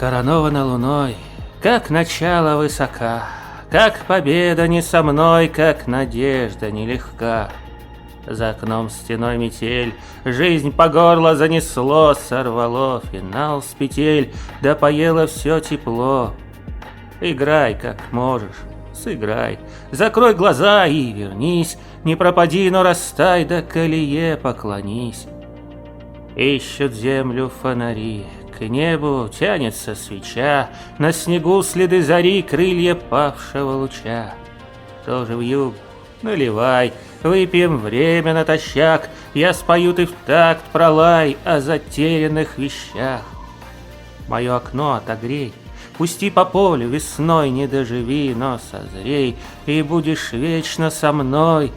коронована луной, как начало высока, как победа не со мной, как надежда нелегка. За окном стеной метель, жизнь по горло занесло, сорвало финал с петель, да поело все тепло. Играй как можешь, сыграй, закрой глаза и вернись, не пропади, но растай, да колее поклонись. Ищут землю фонари, к небу тянется свеча, на снегу следы зари, крылья павшего луча. Тоже вьюг, наливай, выпьем время натощак, я спою, ты в такт пролай о затерянных вещах. Мое окно отогрей, пусти по полю весной, не доживи, но созрей, и будешь вечно со мной.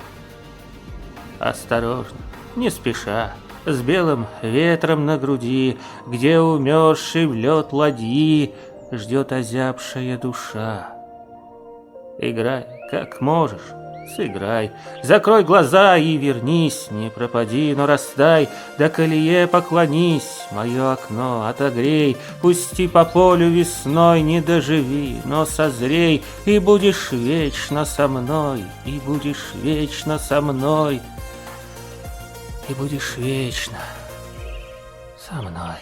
Осторожно, не спеша, с белым ветром на груди, где умерзший в лед ладьи ждет озябшая душа. Играй, как можешь, сыграй, закрой глаза и вернись, не пропади, но растай, да колее поклонись, мое окно отогрей, пусти по полю весной, не доживи, но созрей, и будешь вечно со мной, и будешь вечно со мной, и будешь вечно со мной.